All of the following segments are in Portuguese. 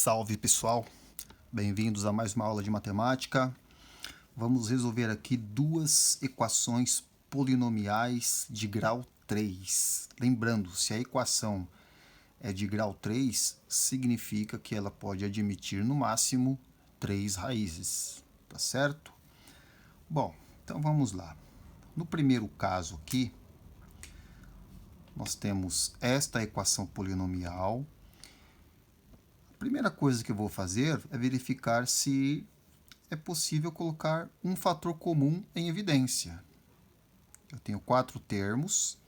Salve pessoal, bem-vindos a mais uma aula de matemática. Vamos resolver aqui duas equações polinomiais de grau 3. Lembrando, se a equação é de grau 3, significa que ela pode admitir no máximo 3 raízes, tá certo? Bom, então vamos lá. No primeiro caso aqui, nós temos esta equação polinomial. A primeira coisa que eu vou fazer é verificar se é possível colocar um fator comum em evidência. Eu tenho 4 termos.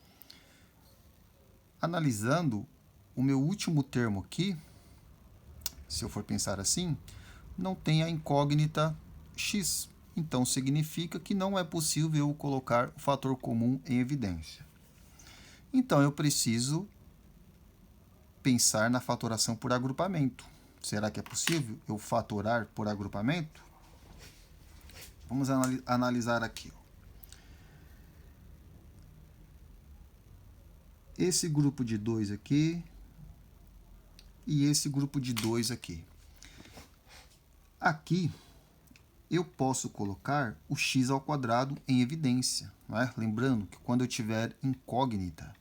Analisando o meu último termo aqui, se eu for pensar assim, não tem a incógnita x. Então, significa que não é possível eu colocar o fator comum em evidência. Então, eu preciso pensar na fatoração por agrupamento. Será que é possível eu fatorar por agrupamento? Vamos analisar aqui. Esse grupo de 2 aqui e esse grupo de 2 aqui. Aqui eu posso colocar o x ao quadrado em evidência, não é? Lembrando que quando eu tiver incógnita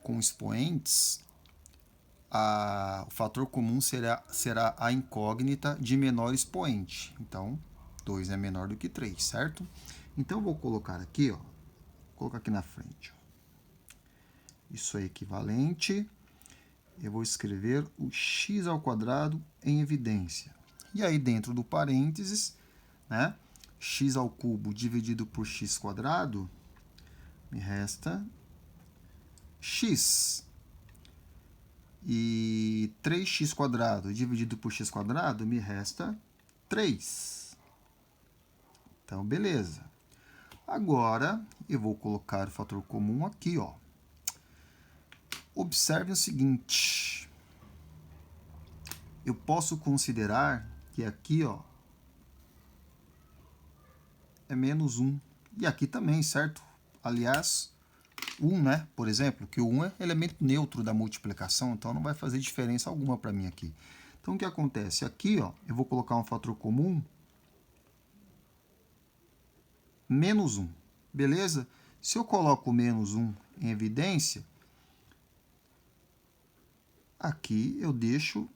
com expoentes, o fator comum será a incógnita de menor expoente. Então, 2 é menor do que 3, certo? Então, eu vou colocar aqui, ó, vou colocar aqui na frente. Ó. Isso é equivalente. Eu vou escrever o x ao quadrado em evidência. E aí, dentro do parênteses, né, x ao cubo dividido por x quadrado, me resta x. E 3x quadrado dividido por x quadrado me resta 3. Então, beleza. Agora, eu vou colocar o fator comum aqui, ó. Observe o seguinte. Eu posso considerar que aqui, ó, é menos 1. E aqui também, certo? Aliás, 1, né? Por exemplo, que o 1 é elemento neutro da multiplicação, então não vai fazer diferença alguma para mim aqui. Então, o que acontece? Aqui, ó, eu vou colocar um fator comum, menos 1, beleza? Se eu coloco menos 1 em evidência, aqui eu deixo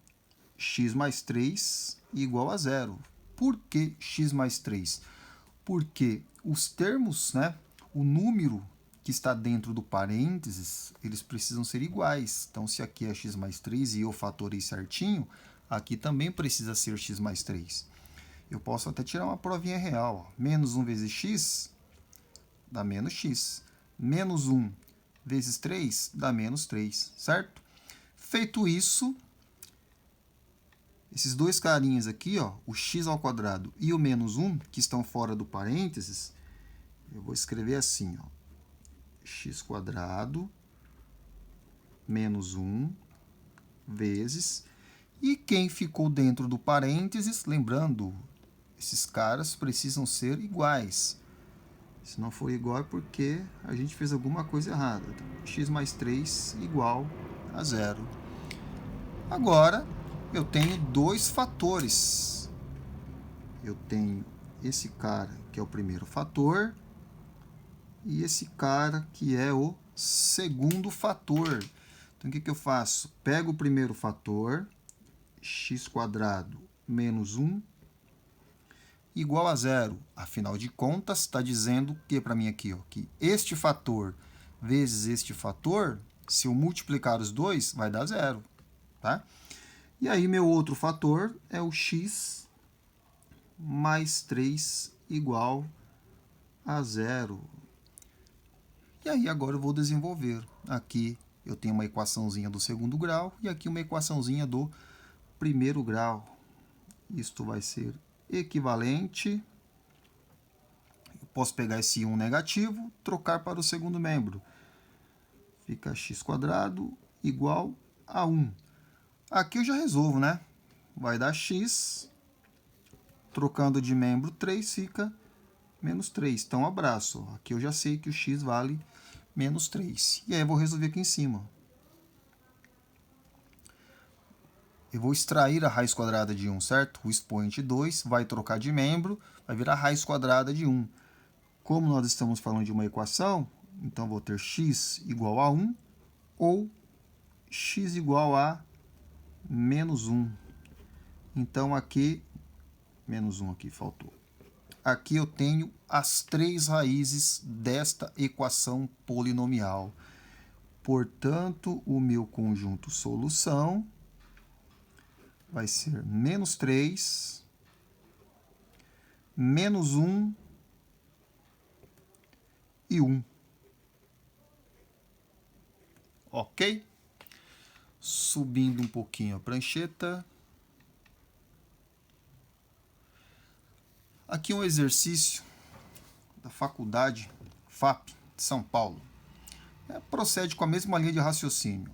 x mais 3 igual a 0. Por que x mais 3? Porque os termos, né, o número que está dentro do parênteses, eles precisam ser iguais. Então, se aqui é x mais 3 e eu fatorei certinho, aqui também precisa ser x mais 3. Eu posso até tirar uma provinha real. Ó. Menos 1 vezes x dá menos x. Menos 1 vezes 3 dá menos 3, certo? Feito isso, esses dois carinhas aqui, ó, o x ao quadrado e o menos 1, que estão fora do parênteses, eu vou escrever assim, ó, x quadrado menos 1 vezes, e quem ficou dentro do parênteses, lembrando, esses caras precisam ser iguais. Se não for igual é porque a gente fez alguma coisa errada. Então, x mais 3 igual a 0. Agora, eu tenho dois fatores. Eu tenho esse cara, que é o primeiro fator, e esse cara, que é o segundo fator. Então, o que eu faço? Pego o primeiro fator, x quadrado menos 1, igual a 0. Afinal de contas, está dizendo que para mim aqui, ó, que este fator vezes este fator, se eu multiplicar os dois, vai dar 0. Tá? E aí, meu outro fator é o x mais 3 igual a 0. E aí, agora eu vou desenvolver. Aqui eu tenho uma equaçãozinha do segundo grau e aqui uma equaçãozinha do primeiro grau. Isto vai ser equivalente. Eu posso pegar esse 1 negativo, trocar para o segundo membro. Fica x quadrado igual a 1. Aqui eu já resolvo, né? Vai dar x, trocando de membro 3, fica menos 3. Então, abraço. Aqui eu já sei que o x vale menos 3. E aí eu vou resolver aqui em cima. eu vou extrair a raiz quadrada de 1, certo? O expoente 2 vai trocar de membro, vai virar raiz quadrada de 1. Como nós estamos falando de uma equação, então vou ter x igual a 1 ou x igual a menos 1. Então aqui, menos 1 aqui, faltou. Aqui eu tenho as 3 raízes desta equação polinomial. Portanto, o meu conjunto solução vai ser menos 3, menos 1 e 1. Ok? Subindo um pouquinho a prancheta. Aqui um exercício da faculdade FAP de São Paulo. Procede com a mesma linha de raciocínio.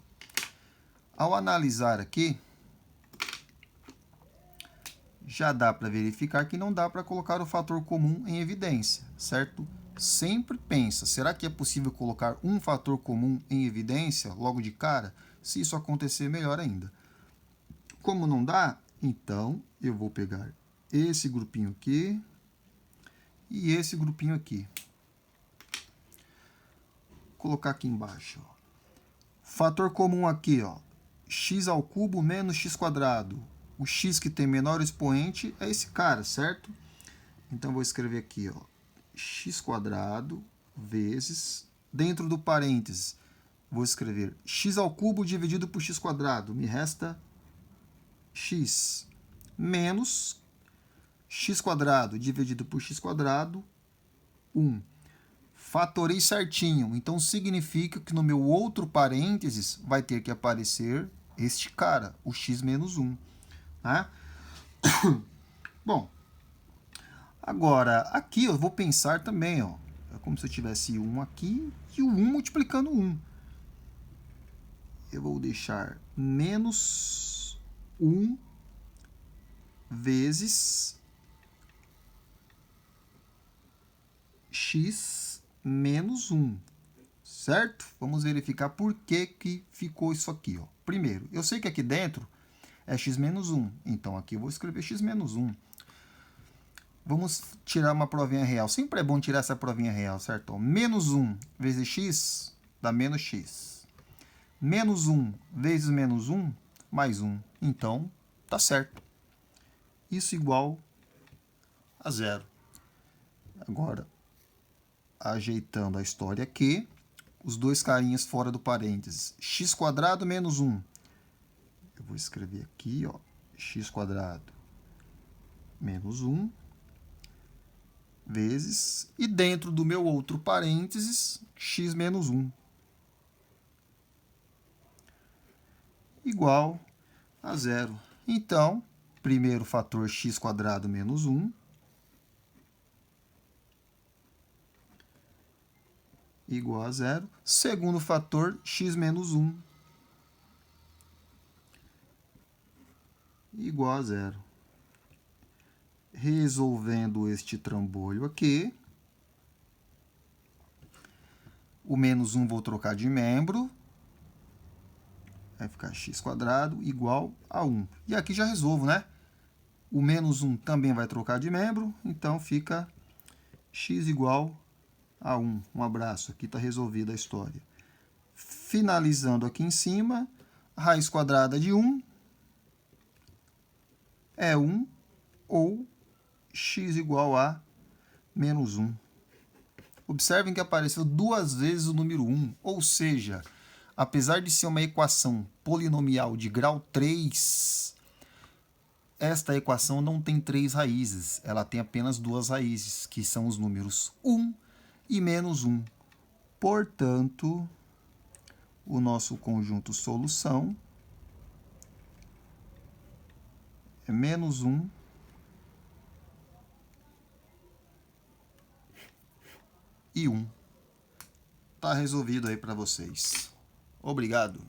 Ao analisar aqui, já dá para verificar que não dá para colocar o fator comum em evidência, certo? Sempre pensa, será que é possível colocar um fator comum em evidência logo de cara? Se isso acontecer, melhor ainda. Como não dá, então eu vou pegar esse grupinho aqui e esse grupinho aqui. Vou colocar aqui embaixo. Ó. Fator comum aqui, ó, x ao cubo menos x quadrado. O x que tem menor expoente é esse cara, certo? Então, vou escrever aqui, ó, x quadrado vezes, dentro do parênteses, vou escrever x ao cubo dividido por x quadrado. Me resta x menos x quadrado dividido por x quadrado, 1. Fatorei certinho, então significa que no meu outro parênteses vai ter que aparecer este cara, o x menos 1. Né? Bom, agora aqui eu vou pensar também, ó, é como se eu tivesse 1 aqui e o 1 multiplicando 1. Eu vou deixar menos 1 vezes x menos 1, certo? Vamos verificar por que que ficou isso aqui. Ó. Primeiro, eu sei que aqui dentro é x menos 1, então aqui eu vou escrever x menos 1. Vamos tirar uma provinha real. Sempre é bom tirar essa provinha real, certo? Ó, menos 1 vezes x dá menos x. Menos 1 vezes menos 1, mais 1. Então, tá certo. Isso igual a 0. Agora, ajeitando a história aqui, os dois carinhas fora do parênteses. X quadrado menos 1. Eu vou escrever aqui, ó, x quadrado menos 1 vezes, e dentro do meu outro parênteses, x menos 1. Igual a 0. Então, primeiro fator x quadrado menos 1 igual a 0. Segundo fator, x menos 1 igual a 0. Resolvendo este trambolho aqui, o menos 1 vou trocar de membro, vai ficar x quadrado igual a 1. E aqui já resolvo, né? O menos 1 também vai trocar de membro, então fica x igual a 1. Um abraço, aqui está resolvida a história. Finalizando aqui em cima, a raiz quadrada de 1 é 1 ou x igual a menos 1. Observem que apareceu duas vezes o número 1, ou seja, apesar de ser uma equação polinomial de grau 3, esta equação não tem 3 raízes, ela tem apenas 2 raízes, que são os números 1 e menos 1. Portanto, o nosso conjunto solução é menos 1 e 1. Está resolvido aí para vocês. Obrigado.